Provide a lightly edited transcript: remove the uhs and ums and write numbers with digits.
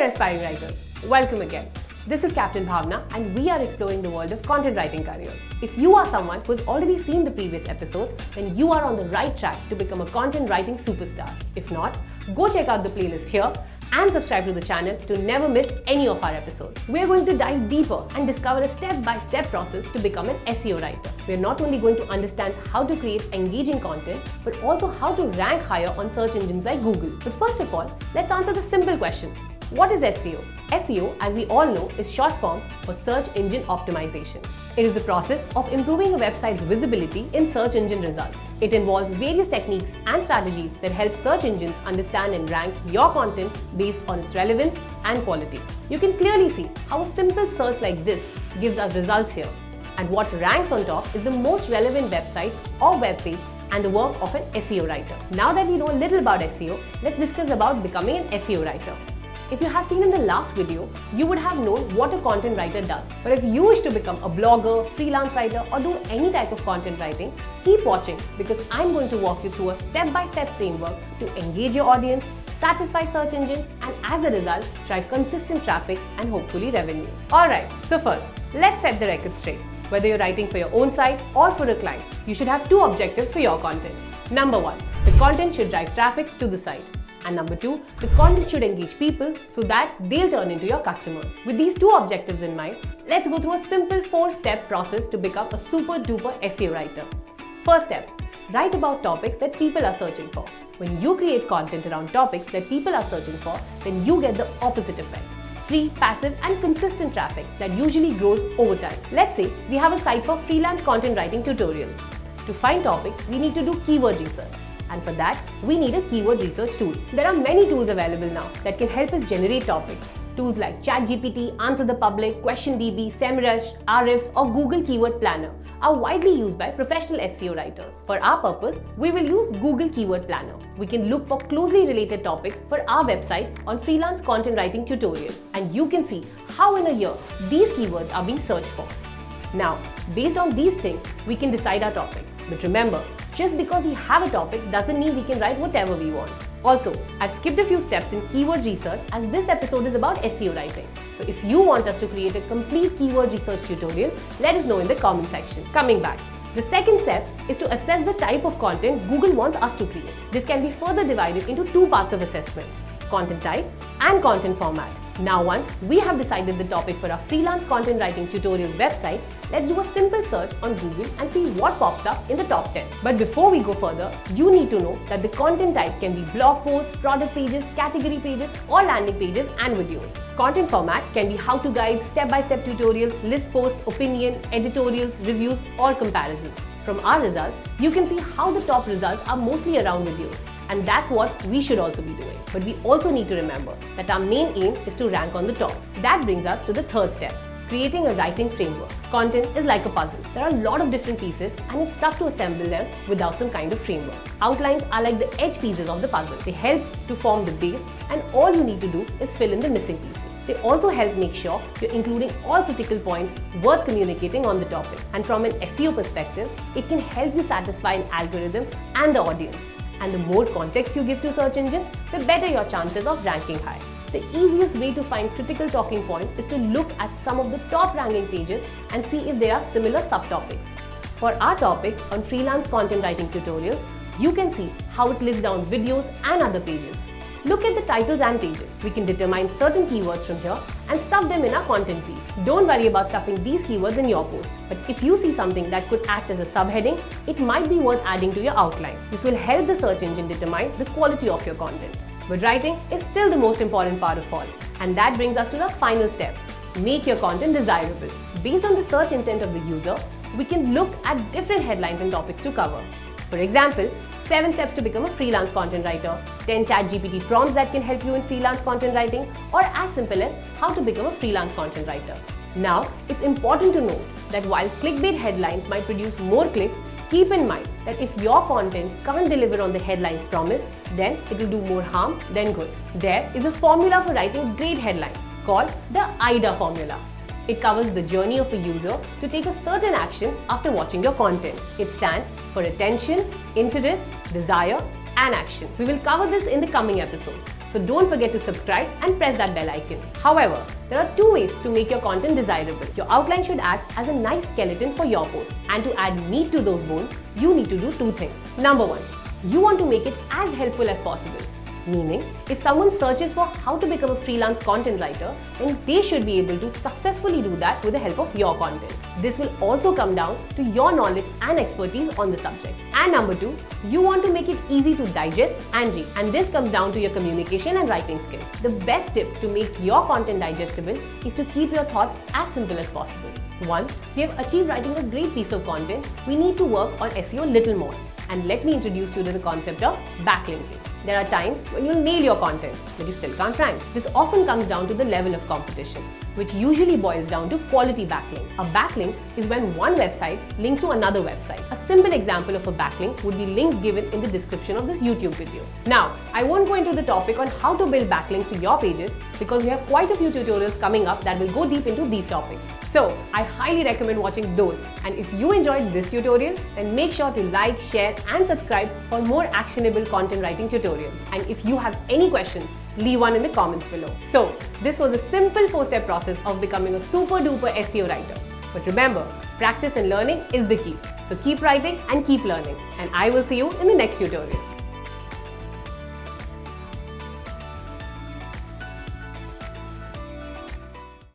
Dear aspiring writers, welcome again. This is Captain Bhavna and we are exploring the world of content writing careers. If you are someone who has already seen the previous episodes, then you are on the right track to become a content writing superstar. If not, go check out the playlist here and subscribe to the channel to never miss any of our episodes. We are going to dive deeper and discover a step-by-step process to become an SEO writer. We are not only going to understand how to create engaging content, but also how to rank higher on search engines like Google. But first of all, let's answer the simple question. What is SEO? SEO, as we all know, is short form for search engine optimization. It is the process of improving a website's visibility in search engine results. It involves various techniques and strategies that help search engines understand and rank your content based on its relevance and quality. You can clearly see how a simple search like this gives us results here. And what ranks on top is the most relevant website or web page and the work of an SEO writer. Now that we know a little about SEO, let's discuss about becoming an SEO writer. If you have seen in the last video, you would have known what a content writer does. But if you wish to become a blogger, freelance writer, or do any type of content writing, keep watching because I'm going to walk you through a step-by-step framework to engage your audience, satisfy search engines, and as a result, drive consistent traffic and hopefully revenue. Alright, so first, let's set the record straight. Whether you're writing for your own site or for a client, you should have two objectives for your content. Number one, the content should drive traffic to the site. And number two, the content should engage people so that they'll turn into your customers. With these two objectives in mind, let's go through a simple 4-step process to become a super duper SEO writer. First step, write about topics that people are searching for. When you create content around topics that people are searching for, then you get the opposite effect. Free, passive and consistent traffic that usually grows over time. Let's say we have a site for freelance content writing tutorials. To find topics, we need to do keyword research. And for that, we need a keyword research tool. There are many tools available now that can help us generate topics. Tools like ChatGPT, Answer the Public, QuestionDB, SEMrush, Ahrefs, or Google Keyword Planner are widely used by professional SEO writers. For our purpose, we will use Google Keyword Planner. We can look for closely related topics for our website on freelance content writing tutorial. And you can see how in a year these keywords are being searched for. Now, based on these things, we can decide our topic. But remember, just because we have a topic doesn't mean we can write whatever we want. Also, I've skipped a few steps in keyword research as this episode is about SEO writing. So if you want us to create a complete keyword research tutorial, let us know in the comment section. Coming back, the second step is to assess the type of content Google wants us to create. This can be further divided into two parts of assessment: content type and content format. Now once we have decided the topic for our freelance content writing tutorials website, let's do a simple search on Google and see what pops up in the top 10. But before we go further, you need to know that the content type can be blog posts, product pages, category pages, or landing pages and videos. Content format can be how-to guides, step-by-step tutorials, list posts, opinion, editorials, reviews, or comparisons. From our results, you can see how the top results are mostly around videos. And that's what we should also be doing. But we also need to remember that our main aim is to rank on the top. That brings us to the third step, creating a writing framework. Content is like a puzzle. There are a lot of different pieces and it's tough to assemble them without some kind of framework. Outlines are like the edge pieces of the puzzle. They help to form the base and all you need to do is fill in the missing pieces. They also help make sure you're including all critical points worth communicating on the topic. And from an SEO perspective, it can help you satisfy an algorithm and the audience. And the more context you give to search engines, the better your chances of ranking high. The easiest way to find critical talking point is to look at some of the top ranking pages and see if there are similar subtopics. For our topic on freelance content writing tutorials, you can see how it lists down videos and other pages. Look at the titles and pages. We can determine certain keywords from here and stuff them in our content piece. Don't worry about stuffing these keywords in your post. But if you see something that could act as a subheading, it might be worth adding to your outline. This will help the search engine determine the quality of your content. But writing is still the most important part of all. And that brings us to the final step. Make your content desirable. Based on the search intent of the user, we can look at different headlines and topics to cover. For example, 7 steps to become a freelance content writer, 10 ChatGPT prompts that can help you in freelance content writing, or as simple as how to become a freelance content writer. Now, it's important to note that while clickbait headlines might produce more clicks, keep in mind that if your content can't deliver on the headline's promise, then it will do more harm than good. There is a formula for writing great headlines called the AIDA formula. It covers the journey of a user to take a certain action after watching your content. It stands for attention, interest, desire, and action. We will cover this in the coming episodes. So don't forget to subscribe and press that bell icon. However, there are two ways to make your content desirable. Your outline should act as a nice skeleton for your post. And to add meat to those bones, you need to do two things. Number one, you want to make it as helpful as possible. Meaning, if someone searches for how to become a freelance content writer, then they should be able to successfully do that with the help of your content. This will also come down to your knowledge and expertise on the subject. And number two, you want to make it easy to digest and read. And this comes down to your communication and writing skills. The best tip to make your content digestible is to keep your thoughts as simple as possible. Once we have achieved writing a great piece of content, we need to work on SEO a little more. And let me introduce you to the concept of backlinking. There are times when you'll nail your content, but you still can't rank. This often comes down to the level of competition, which usually boils down to quality backlinks. A backlink is when one website links to another website. A simple example of a backlink would be links given in the description of this YouTube video. Now, I won't go into the topic on how to build backlinks to your pages because we have quite a few tutorials coming up that will go deep into these topics. So, I highly recommend watching those. And if you enjoyed this tutorial, then make sure to like, share and subscribe for more actionable content writing tutorials. And if you have any questions, leave one in the comments below. So, this was a simple 4-step process of becoming a super duper SEO writer. But remember, practice and learning is the key. So keep writing and keep learning. And I will see you in the next tutorial.